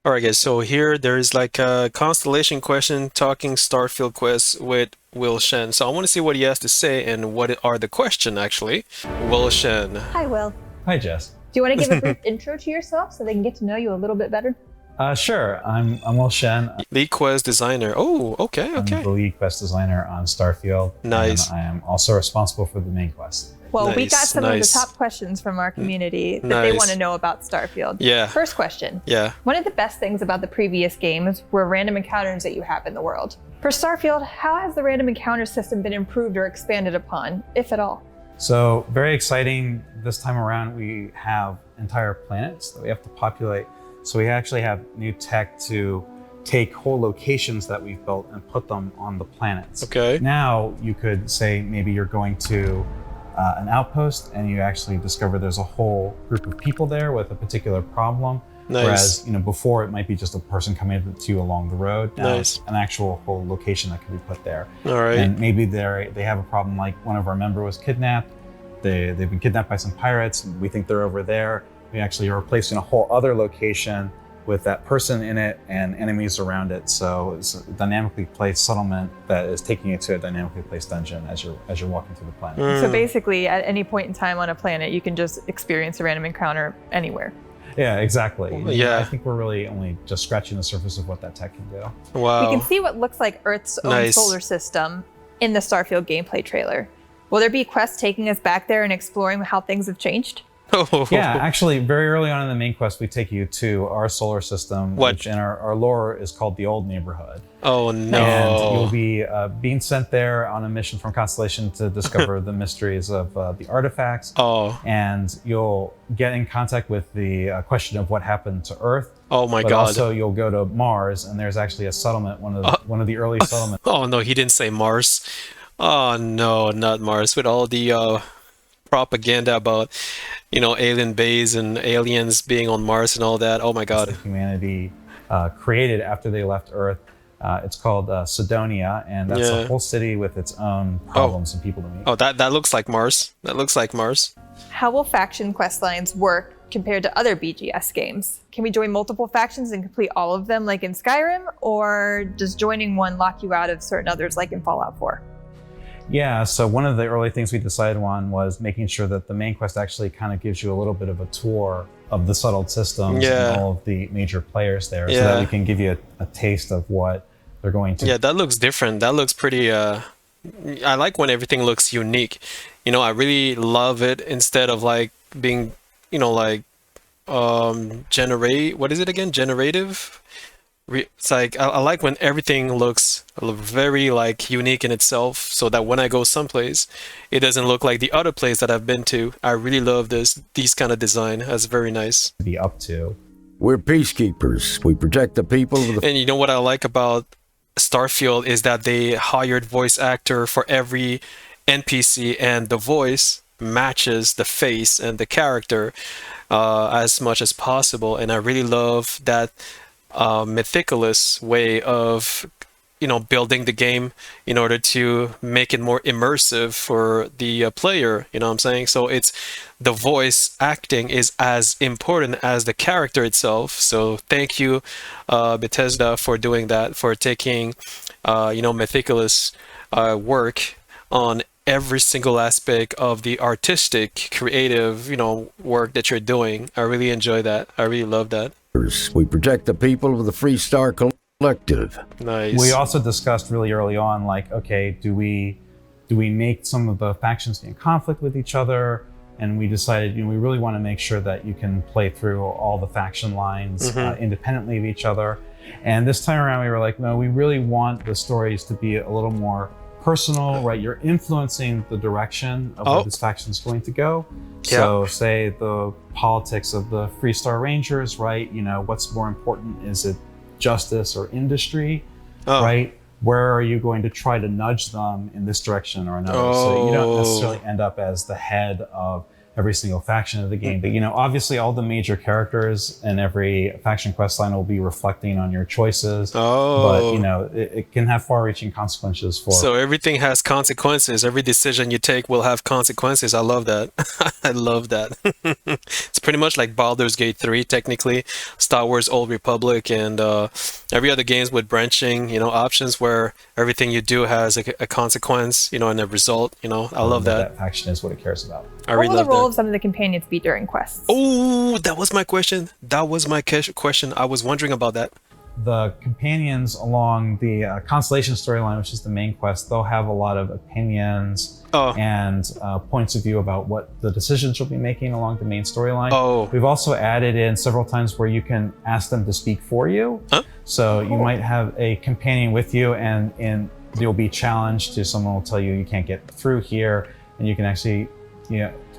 All right, guys. So here there is like a constellation question talking Starfield quest with Will Shen. So I want to see what he has to say and what are the question actually. Will Shen. Hi, Will. Hi, Jess. Do you want to give a brief intro to yourself so they can get to know you a little bit better? Sure. I'm Will Shen. Lead quest designer. Oh, okay, I'm okay. the lead quest designer on Starfield. Nice. And I am also responsible for the main quest. Well, we got Nice, some of the nice. top questions from our community that they Nice. want to know about Starfield. Yeah. First question. Yeah. One of the best things about the previous games were random encounters that you have in the world. For Starfield, how has the random encounter system been improved or expanded upon, if at all? So very exciting. This time around, we have entire planets that we have to populate. So we actually have new tech to take whole locations that we've built and put them on the planets. Okay. Now you could say maybe you're going to an outpost and you actually discover there's a whole group of people there with a particular problem. Nice. Whereas, before it might be just a person coming to you along the road. Now Nice. it's an actual whole location that can be put there. All right. And maybe they have a problem, like one of our members was kidnapped. They've been kidnapped by some pirates. We think they're over there. We actually are replacing a whole other location with that person in it and enemies around it. So it's a dynamically placed settlement that is taking you to a dynamically placed dungeon as you're walking through the planet. So basically, at any point in time on a planet, you can just experience a random encounter anywhere. Yeah, exactly. Yeah. I think we're really only just scratching the surface of what that tech can do. Wow. We can see what looks like Earth's own Nice. solar system in the Starfield gameplay trailer. Will there be quests taking us back there and exploring how things have changed? Oh. Yeah, actually, very early on in the main quest, we take you to our solar system, What? which in our lore is called the Old Neighborhood. Oh And no. you'll be being sent there on a mission from Constellation to discover the mysteries of the artifacts. Oh. And you'll get in contact with the question of what happened to Earth. Oh my But God. also you'll go to Mars, and there's actually a settlement, one of the early settlements. Oh no, he didn't say Mars. Oh no, not Mars. With all the propaganda about, alien base and aliens being on Mars and all that. Oh my God. that humanity created after they left Earth. It's called Sidonia, and that's Yeah. a whole city with its own problems and people to meet. Oh, that looks like Mars. That looks like Mars. How will faction quest lines work compared to other BGS games? Can we join multiple factions and complete all of them like in Skyrim, or does joining one lock you out of certain others like in Fallout 4? Yeah, so one of the early things we decided on was making sure that the main quest actually kind of gives you a little bit of a tour of the settled systems Yeah. and all of the major players there, so Yeah. that we can give you a taste of what they're going to. Yeah, that looks different. That looks pretty I like when everything looks unique. I really love it instead of like being, like generate what is it again? Generative? It's like I like when everything looks very like unique in itself, so that when I go someplace, it doesn't look like the other place that I've been to. I really love these kind of design. That's very nice. Be up to. We're peacekeepers. We protect the people of the And you know what I like about Starfield is that they hired voice actor for every NPC, and the voice matches the face and the character as much as possible. And I really love that meticulous way of building the game in order to make it more immersive for the player, you know what I'm saying? So it's the voice acting is as important as the character itself. So thank you, Bethesda, for doing that, for taking meticulous work on every single aspect of the artistic creative work that you're doing. I really enjoy that. I really love that. We protect the people of the Free Star Collective. Nice. We also discussed really early on, like, okay, do we make some of the factions be in conflict with each other? And we decided, we really want to make sure that you can play through all the faction lines independently of each other. And this time around, we were like, no, we really want the stories to be a little more personal, right? You're influencing the direction of where this faction is going to go. Yeah. So say the politics of the Free Star Rangers, right? What's more important? Is it justice or industry, right? Where are you going to try to nudge them in this direction or another? So you don't necessarily end up as the head of every single faction of the game. But, obviously all the major characters and every faction quest line will be reflecting on your choices. Oh. But, it can have far-reaching consequences for... So everything has consequences. Every decision you take will have consequences. I love that. I love that. It's pretty much like Baldur's Gate 3, technically, Star Wars Old Republic, and every other games with branching, options where everything you do has a consequence, and a result. I love that. That faction is what it cares about. I What really will the love role that. of some of the companions be during quests? Oh, that was my question. That was my question. I was wondering about that. The companions along the Constellation storyline, which is the main quest, they'll have a lot of opinions and points of view about what the decisions you'll be making along the main storyline. Oh. We've also added in several times where you can ask them to speak for you. Huh? So you might have a companion with you, and you'll be challenged to someone will tell you you can't get through here, and you can actually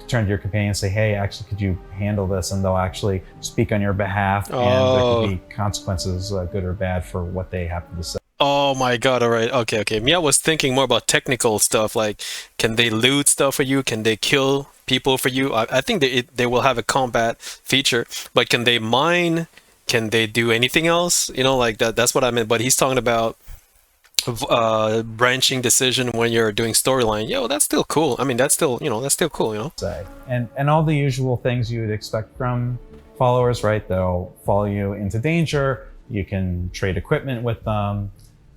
turn to your companion and say, hey, actually, could you handle this? And they'll actually speak on your behalf, and there could be consequences, good or bad, for what they happen to say. Oh my god, alright, okay. Me, I was thinking more about technical stuff, like, can they loot stuff for you? Can they kill people for you? I think they will have a combat feature, but can they mine? Can they do anything else? Like that's what I meant, but he's talking about branching decision when you're doing storyline. Yo, that's still cool. I mean, that's still cool. Say. And all the usual things you would expect from followers, right? They'll follow you into danger. You can trade equipment with them,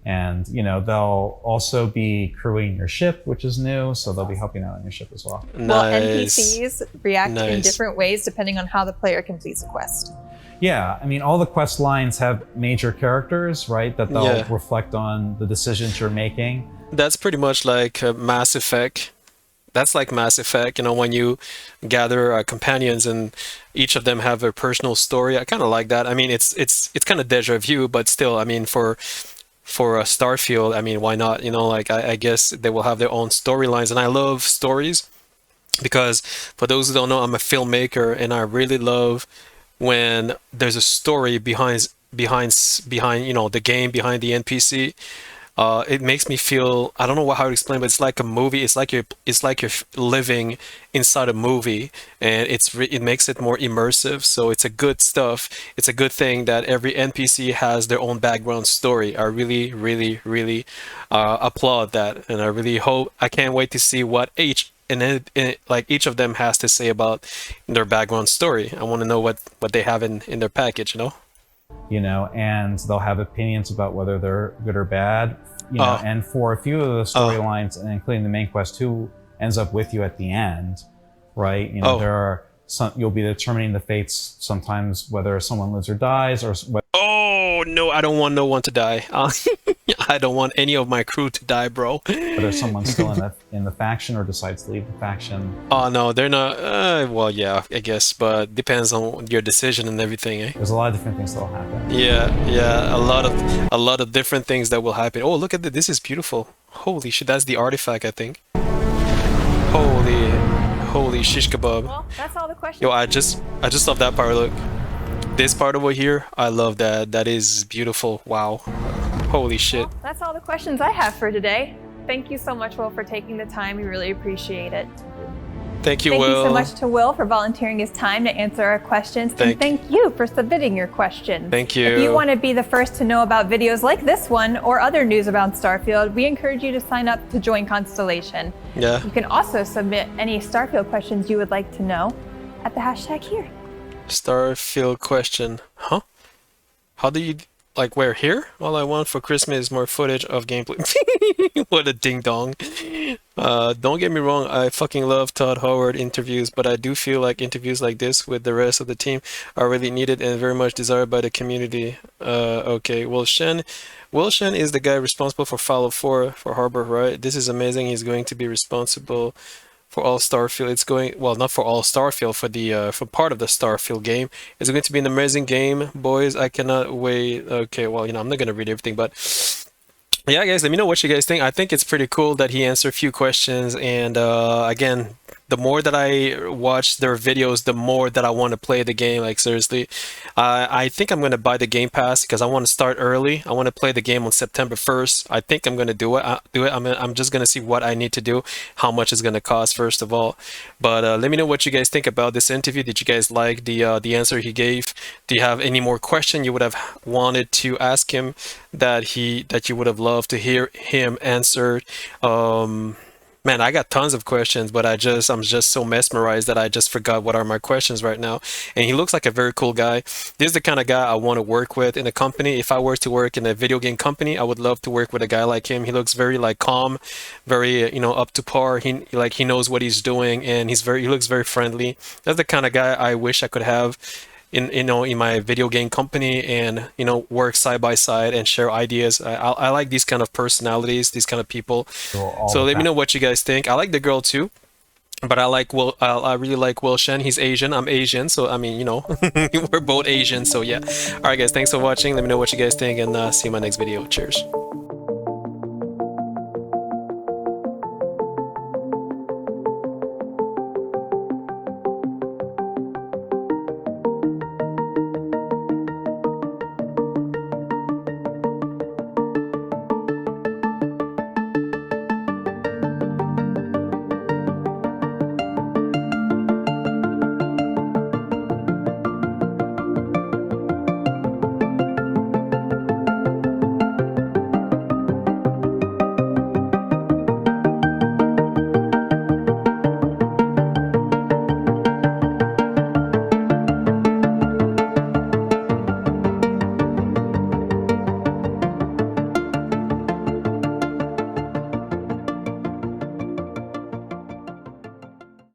and they'll also be crewing your ship, which is new, so they'll be helping out on your ship as well. Will Nice. NPCs react in different ways depending on how the player completes a quest? Yeah, I mean, all the quest lines have major characters, right? That they'll reflect on the decisions you're making. That's pretty much like Mass Effect. That's like Mass Effect, when you gather companions and each of them have a personal story. I kind of like that. I mean, it's kind of deja vu, but still, I mean, for Starfield, I mean, why not? Like I guess they will have their own storylines, and I love stories because, for those who don't know, I'm a filmmaker, and I really love when there's a story behind the game, behind the NPC. It makes me feel, I don't know how to explain, but it's like a movie. It's like you're living inside a movie, and it makes it more immersive. So it's a good stuff. It's a good thing that every NPC has their own background story. I really, really, really applaud that, and I can't wait to see what each of them has to say about their background story. I want to know what they have in their package, And they'll have opinions about whether they're good or bad, and for a few of the storylines, and including the main quest, who ends up with you at the end, right? There are you'll be determining the fates sometimes, whether someone lives or dies, or Oh no, I don't want no one to die. I don't want any of my crew to die, bro. whether someone's still in the faction or decides to leave the faction. Oh no, they're not. Well, yeah, I guess, but depends on your decision and everything, eh? There's a lot of different things that'll happen. Yeah, a lot of different things that will happen. Oh, look at this! This is beautiful. Holy shit, that's the artifact, I think. Holy shish kebab. Well, that's all the questions. Yo, I just love that part. Look, this part over here, I love that. That is beautiful. Wow. Holy shit. Well, that's all the questions I have for today. Thank you so much, Will, for taking the time. We really appreciate it. Thank you, Thank Will. you so much to Will for volunteering his time to answer our questions. And thank you for submitting your questions. Thank you. If you want to be the first to know about videos like this one or other news about Starfield, we encourage you to sign up to join Constellation. Yeah. You can also submit any Starfield questions you would like to know at the hashtag here. Starfield question. Huh? How do you... Like, where? Here? All I want for Christmas is more footage of gameplay. What a ding-dong. Don't get me wrong, I fucking love Todd Howard interviews, but I do feel like interviews like this with the rest of the team are really needed and very much desired by the community. Okay, well, Shen is the guy responsible for Fallout 4 for Harbor, right? This is amazing. He's going to be responsible for all Starfield. It's going, well, not for all Starfield, for part of the Starfield game. It's going to be an amazing game, boys. I cannot wait. Okay, well, I'm not going to read everything, but yeah, guys, let me know what you guys think. I think it's pretty cool that he answered a few questions, and again, the more that I watch their videos, the more that I want to play the game. Like seriously, I think I'm gonna buy the Game Pass because I want to start early. I want to play the game on September 1st. I think I'm gonna do it. I'm just gonna see what I need to do, how much it's gonna cost first of all. But let me know what you guys think about this interview. Did you guys like the answer he gave? Do you have any more question you would have wanted to ask him that you would have loved to hear him answer? Man, I got tons of questions, but I'm just so mesmerized that I just forgot what are my questions right now. And he looks like a very cool guy. This is the kind of guy I want to work with in a company. If I were to work in a video game company, I would love to work with a guy like him. He looks very like calm, very up to par. He knows what he's doing, and he looks very friendly. That's the kind of guy I wish I could have in my video game company, and work side by side and share ideas. I like these kind of personalities, these kind of people. So let me know what you guys think. I like the girl too, but I really like Will Shen. He's Asian, I'm Asian, so I mean, we're both Asian, so yeah. All right guys, thanks for watching. Let me know what you guys think, and see you in my next video. Cheers.